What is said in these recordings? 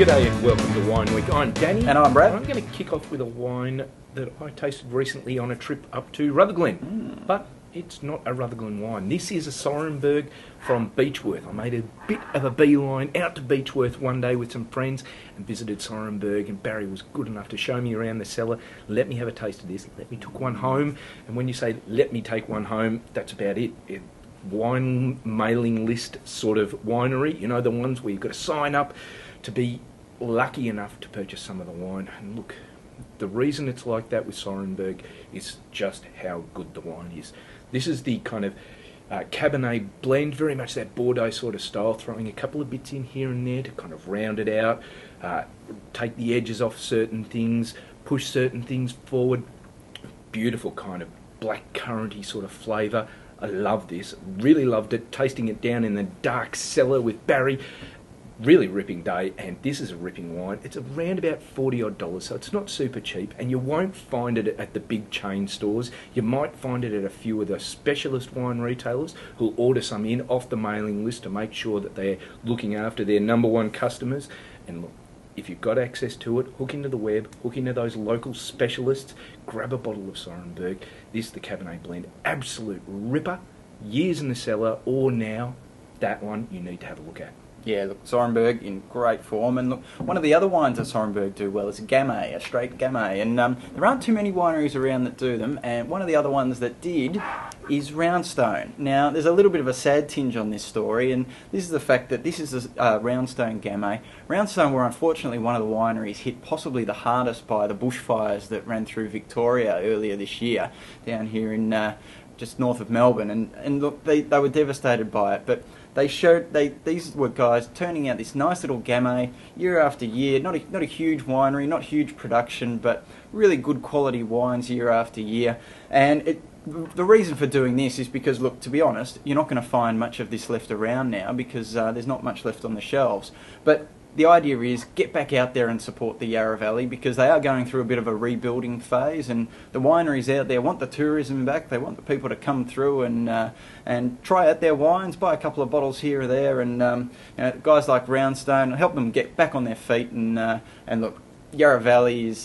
G'day and welcome to Wine Week. I'm Danny. And I'm Brad. I'm going to kick off with a wine that I tasted recently on a trip up to Rutherglen. But it's not a Rutherglen wine. This is a Sorrenberg from Beechworth. I made a bit of a beeline out to Beechworth one day with some friends and visited Sorrenberg, and Barry was good enough to show me around the cellar, let me have a taste of this, let me take one home. And when you say let me take one home, that's about it. Wine mailing list sort of winery, you know, the ones where you've got to sign up to be lucky enough to purchase some of the wine. And look, the reason it's like that with Sorrenberg is just how good the wine is. This is the kind of Cabernet blend, very much that Bordeaux sort of style, throwing a couple of bits in here and there to kind of round it out, take the edges off certain things, push certain things forward. Beautiful kind of black curranty sort of flavour. I love this, really loved it, tasting it down in the dark cellar with Barry. Really ripping day, and this is a ripping wine. It's around about $40 odd, so it's not super cheap, and you won't find it at the big chain stores. You might find it at a few of the specialist wine retailers who'll order some in off the mailing list to make sure that they're looking after their number one customers. And look, if you've got access to it, hook into the web, hook into those local specialists, grab a bottle of Sorrenberg. This, the Cabernet blend, absolute ripper. Years in the cellar, or now, that one you need to have a look at. Yeah, look, Sorrenberg in great form. And look, one of the other wines that Sorrenberg do well is Gamay, a straight Gamay. And there aren't too many wineries around that do them. And one of the other ones that did is Roundstone. Now, there's a little bit of a sad tinge on this story, and this is the fact that this is a Roundstone Gamay. Roundstone were unfortunately one of the wineries hit possibly the hardest by the bushfires that ran through Victoria earlier this year, down here in just north of Melbourne. And look, they were devastated by it, but these were guys turning out this nice little Gamay year after year. Not a huge winery, not huge production, but really good quality wines year after year. And the reason for doing this is because, look, to be honest, you're not going to find much of this left around now because there's not much left on the shelves. But the idea is get back out there and support the Yarra Valley because they are going through a bit of a rebuilding phase, and the wineries out there want the tourism back. They want the people to come through and try out their wines, buy a couple of bottles here or there, and you know, guys like Roundstone help them get back on their feet. And look, Yarra Valley is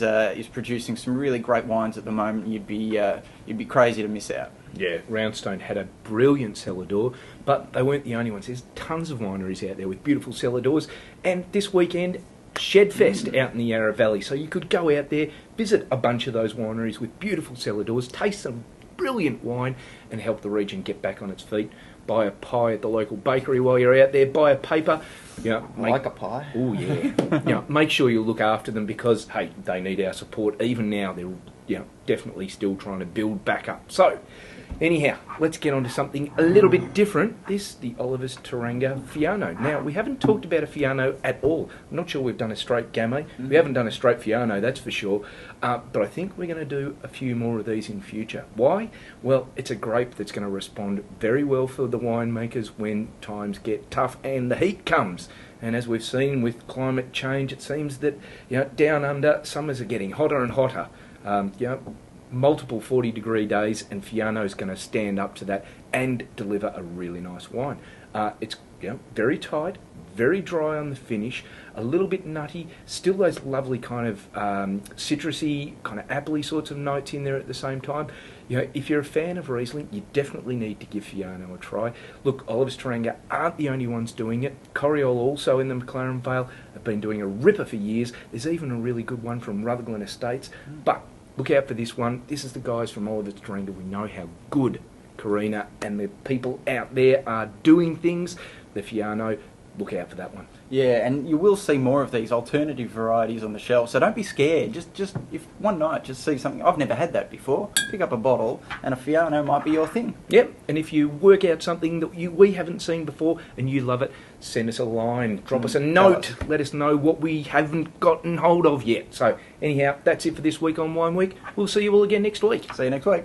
producing some really great wines at the moment. You'd be crazy to miss out. Yeah, Roundstone had a brilliant cellar door, but they weren't the only ones. There's tons of wineries out there with beautiful cellar doors. And this weekend, Shedfest out in the Yarra Valley. So you could go out there, visit a bunch of those wineries with beautiful cellar doors, taste some brilliant wine, and help the region get back on its feet. Buy a pie at the local bakery while you're out there. Buy a paper. You know, Like a pie. Oh yeah. You know, make sure you look after them because hey, they need our support. Even now, they're definitely still trying to build back up. So, anyhow, let's get on to something a little bit different. This, the Oliver's Taranga Fiano. Now, we haven't talked about a Fiano at all. I'm not sure we've done a straight Gamay. We haven't done a straight Fiano, that's for sure. But I think we're going to do a few more of these in future. Why? Well, it's a grape that's going to respond very well for the winemakers when times get tough and the heat comes. And as we've seen with climate change, it seems that down under, summers are getting hotter and hotter. Multiple 40-degree days, and Fiano's going to stand up to that and deliver a really nice wine. It's very tight, very dry on the finish, a little bit nutty, still those lovely kind of citrusy, kind of appley sorts of notes in there at the same time. If you're a fan of Riesling, you definitely need to give Fiano a try. Look, Oliver's Taranga aren't the only ones doing it. Coriol, also in the McLaren Vale, have been doing a ripper for years. There's even a really good one from Rutherglen Estates, but look out for this one. This is the guys from Oliver's Taranga. We know how good Karina and the people out there are doing things. The Fiano, look out for that one. Yeah, and you will see more of these alternative varieties on the shelf, so don't be scared. Just if one night, just see something. I've never had that before. Pick up a bottle, and a Fiano might be your thing. Yep, and if you work out something that we haven't seen before and you love it, send us a line, drop us a note, let us know what we haven't gotten hold of yet. So anyhow, that's it for this week on Wine Week. We'll see you all again next week. See you next week.